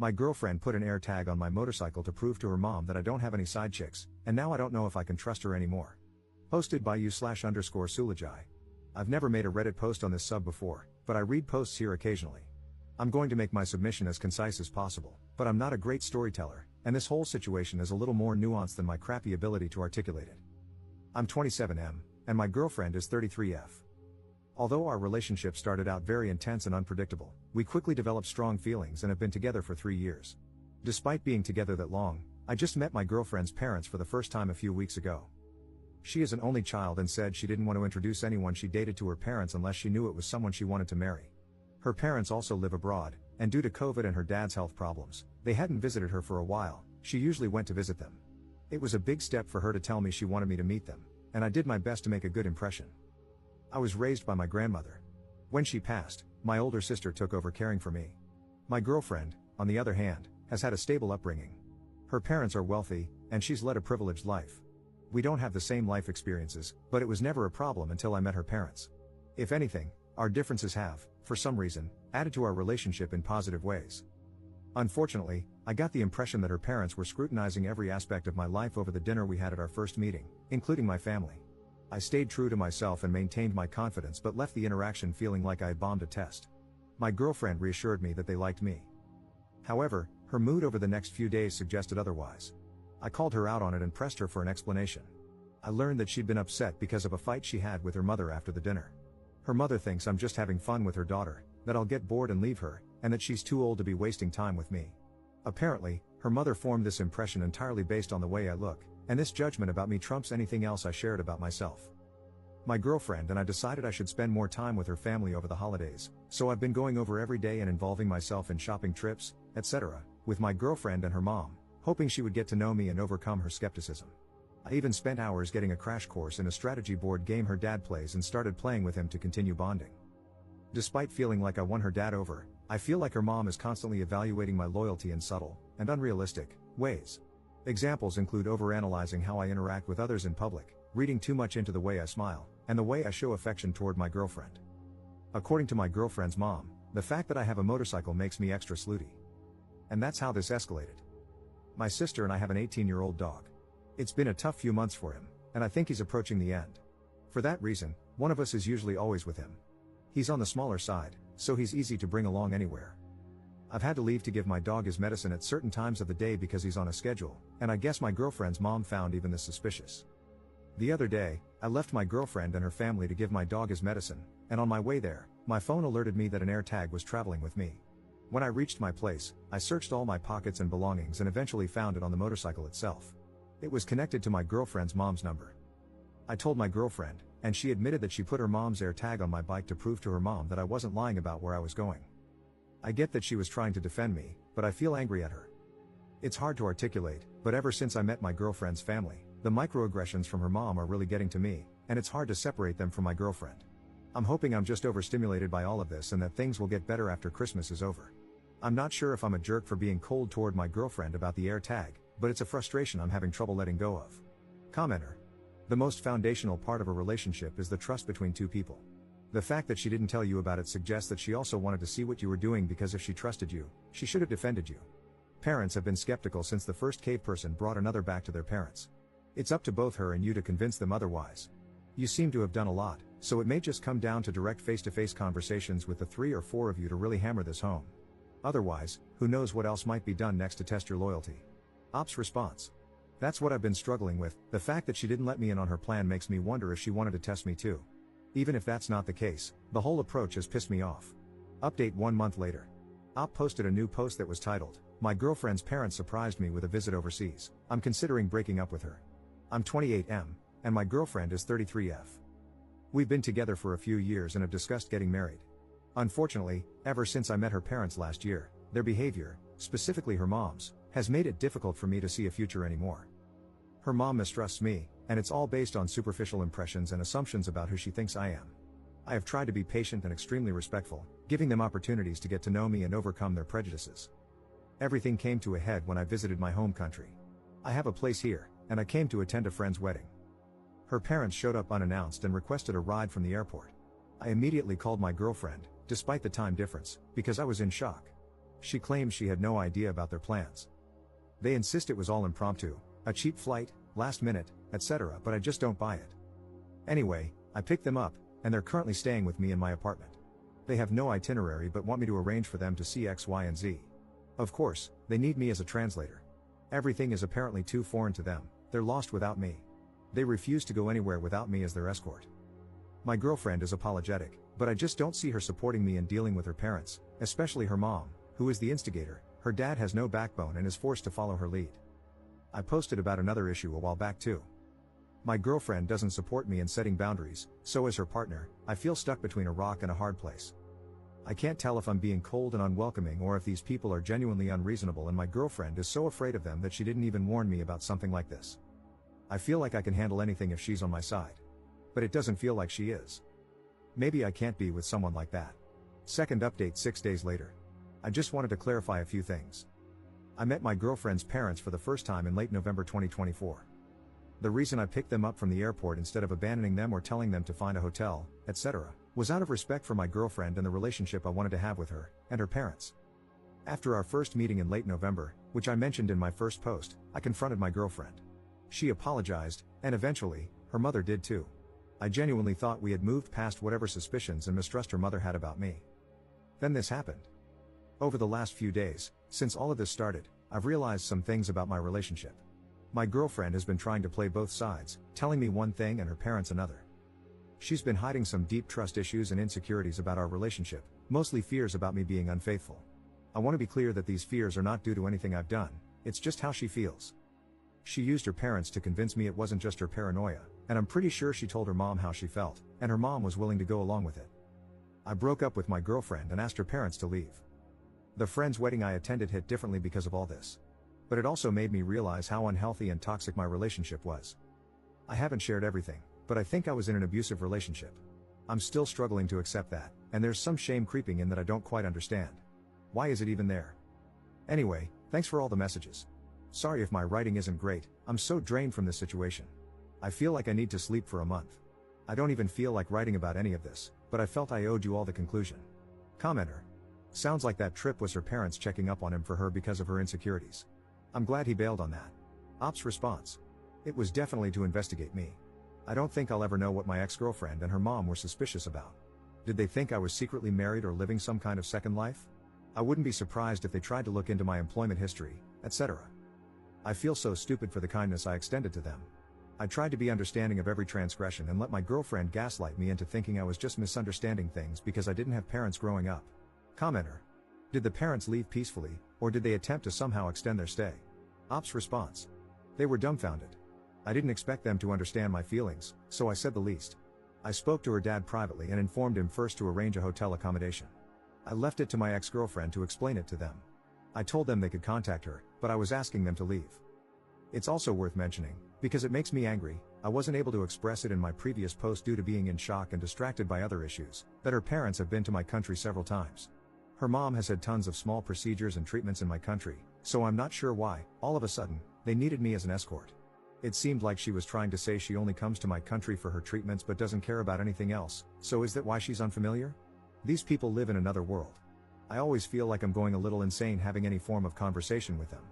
My girlfriend put an AirTag on my motorcycle to prove to her mom that I don't have any side chicks, and now I don't know if I can trust her anymore. Posted by /_Sulajai. I've never made a Reddit post on this sub before, but I read posts here occasionally. I'm going to make my submission as concise as possible, but I'm not a great storyteller, and this whole situation is a little more nuanced than my crappy ability to articulate it. I'm 27M, and my girlfriend is 33F. Although our relationship started out very intense and unpredictable, we quickly developed strong feelings and have been together for 3 years. Despite being together that long, I just met my girlfriend's parents for the first time a few weeks ago. She is an only child and said she didn't want to introduce anyone she dated to her parents unless she knew it was someone she wanted to marry. Her parents also live abroad, and due to COVID and her dad's health problems, they hadn't visited her for a while. She usually went to visit them. It was a big step for her to tell me she wanted me to meet them, and I did my best to make a good impression. I was raised by my grandmother. When she passed, my older sister took over caring for me. My girlfriend, on the other hand, has had a stable upbringing. Her parents are wealthy, and she's led a privileged life. We don't have the same life experiences, but it was never a problem until I met her parents. If anything, our differences have, for some reason, added to our relationship in positive ways. Unfortunately, I got the impression that her parents were scrutinizing every aspect of my life over the dinner we had at our first meeting, including my family. I stayed true to myself and maintained my confidence but left the interaction feeling like I had bombed a test. My girlfriend reassured me that they liked me. However, her mood over the next few days suggested otherwise. I called her out on it and pressed her for an explanation. I learned that she'd been upset because of a fight she had with her mother after the dinner. Her mother thinks I'm just having fun with her daughter, that I'll get bored and leave her, and that she's too old to be wasting time with me. Apparently, her mother formed this impression entirely based on the way I look, and this judgment about me trumps anything else I shared about myself. My girlfriend and I decided I should spend more time with her family over the holidays, so I've been going over every day and involving myself in shopping trips, etc., with my girlfriend and her mom, hoping she would get to know me and overcome her skepticism. I even spent hours getting a crash course in a strategy board game her dad plays and started playing with him to continue bonding. Despite feeling like I won her dad over, I feel like her mom is constantly evaluating my loyalty in subtle, and unrealistic, ways. Examples include overanalyzing how I interact with others in public, reading too much into the way I smile, and the way I show affection toward my girlfriend. According to my girlfriend's mom, the fact that I have a motorcycle makes me extra slutty. And that's how this escalated. My sister and I have an 18-year-old dog. It's been a tough few months for him, and I think he's approaching the end. For that reason, one of us is usually always with him. He's on the smaller side, so he's easy to bring along anywhere. I've had to leave to give my dog his medicine at certain times of the day because he's on a schedule, and I guess my girlfriend's mom found even this suspicious. The other day, I left my girlfriend and her family to give my dog his medicine, and on my way there, my phone alerted me that an AirTag was traveling with me. When I reached my place, I searched all my pockets and belongings and eventually found it on the motorcycle itself. It was connected to my girlfriend's mom's number. I told my girlfriend, and she admitted that she put her mom's AirTag on my bike to prove to her mom that I wasn't lying about where I was going. I get that she was trying to defend me, but I feel angry at her. It's hard to articulate, but ever since I met my girlfriend's family, the microaggressions from her mom are really getting to me, and it's hard to separate them from my girlfriend. I'm hoping I'm just overstimulated by all of this and that things will get better after Christmas is over. I'm not sure if I'm a jerk for being cold toward my girlfriend about the AirTag, but it's a frustration I'm having trouble letting go of. Commenter. The most foundational part of a relationship is the trust between two people. The fact that she didn't tell you about it suggests that she also wanted to see what you were doing because if she trusted you, she should have defended you. Parents have been skeptical since the first cave person brought another back to their parents. It's up to both her and you to convince them otherwise. You seem to have done a lot, so it may just come down to direct face-to-face conversations with the 3 or 4 of you to really hammer this home. Otherwise, who knows what else might be done next to test your loyalty. Ops response. That's what I've been struggling with. The fact that she didn't let me in on her plan makes me wonder if she wanted to test me too. Even if that's not the case, the whole approach has pissed me off. Update 1 month later. Op posted a new post that was titled, "My girlfriend's parents surprised me with a visit overseas. I'm considering breaking up with her. I'm 28M, and my girlfriend is 33F. We've been together for a few years and have discussed getting married. Unfortunately, ever since I met her parents last year, their behavior, specifically her mom's, has made it difficult for me to see a future anymore. Her mom mistrusts me, and it's all based on superficial impressions and assumptions about who she thinks I am. I have tried to be patient and extremely respectful, giving them opportunities to get to know me and overcome their prejudices. Everything came to a head when I visited my home country. I have a place here, and I came to attend a friend's wedding. Her parents showed up unannounced and requested a ride from the airport. I immediately called my girlfriend, despite the time difference, because I was in shock. She claims she had no idea about their plans. They insist it was all impromptu, a cheap flight, last minute, etc., but I just don't buy it. Anyway, I picked them up, and they're currently staying with me in my apartment. They have no itinerary but want me to arrange for them to see X, Y, and Z. Of course, they need me as a translator. Everything is apparently too foreign to them, they're lost without me. They refuse to go anywhere without me as their escort. My girlfriend is apologetic, but I just don't see her supporting me in dealing with her parents, especially her mom, who is the instigator. Her dad has no backbone and is forced to follow her lead. I posted about another issue a while back too. My girlfriend doesn't support me in setting boundaries, so as her partner, I feel stuck between a rock and a hard place. I can't tell if I'm being cold and unwelcoming or if these people are genuinely unreasonable, and my girlfriend is so afraid of them that she didn't even warn me about something like this. I feel like I can handle anything if she's on my side. But it doesn't feel like she is. Maybe I can't be with someone like that. Second update 6 days later. I just wanted to clarify a few things. I met my girlfriend's parents for the first time in late November 2024. The reason I picked them up from the airport instead of abandoning them or telling them to find a hotel, etc., was out of respect for my girlfriend and the relationship I wanted to have with her and her parents. After our first meeting in late November, which I mentioned in my first post, I confronted my girlfriend. She apologized, and eventually, her mother did too. I genuinely thought we had moved past whatever suspicions and mistrust her mother had about me. Then this happened. Over the last few days, since all of this started, I've realized some things about my relationship. My girlfriend has been trying to play both sides, telling me one thing and her parents another. She's been hiding some deep trust issues and insecurities about our relationship, mostly fears about me being unfaithful. I want to be clear that these fears are not due to anything I've done, it's just how she feels. She used her parents to convince me it wasn't just her paranoia, and I'm pretty sure she told her mom how she felt, and her mom was willing to go along with it. I broke up with my girlfriend and asked her parents to leave. The friend's wedding I attended hit differently because of all this. But it also made me realize how unhealthy and toxic my relationship was. I haven't shared everything, but I think I was in an abusive relationship. I'm still struggling to accept that, and there's some shame creeping in that I don't quite understand. Why is it even there? Anyway, thanks for all the messages. Sorry if my writing isn't great, I'm so drained from this situation. I feel like I need to sleep for a month. I don't even feel like writing about any of this, but I felt I owed you all the conclusion. Commenter. Sounds like that trip was her parents checking up on him for her because of her insecurities. I'm glad he bailed on that. Ops response. It was definitely to investigate me. I don't think I'll ever know what my ex-girlfriend and her mom were suspicious about. Did they think I was secretly married or living some kind of second life? I wouldn't be surprised if they tried to look into my employment history, etc. I feel so stupid for the kindness I extended to them. I tried to be understanding of every transgression and let my girlfriend gaslight me into thinking I was just misunderstanding things because I didn't have parents growing up. Commenter. Did the parents leave peacefully, or did they attempt to somehow extend their stay? Ops response. They were dumbfounded. I didn't expect them to understand my feelings, so I said the least. I spoke to her dad privately and informed him first to arrange a hotel accommodation. I left it to my ex-girlfriend to explain it to them. I told them they could contact her, but I was asking them to leave. It's also worth mentioning, because it makes me angry, I wasn't able to express it in my previous post due to being in shock and distracted by other issues, that her parents have been to my country several times. Her mom has had tons of small procedures and treatments in my country, so I'm not sure why, all of a sudden, they needed me as an escort. It seemed like she was trying to say she only comes to my country for her treatments but doesn't care about anything else, so is that why she's unfamiliar? These people live in another world. I always feel like I'm going a little insane having any form of conversation with them.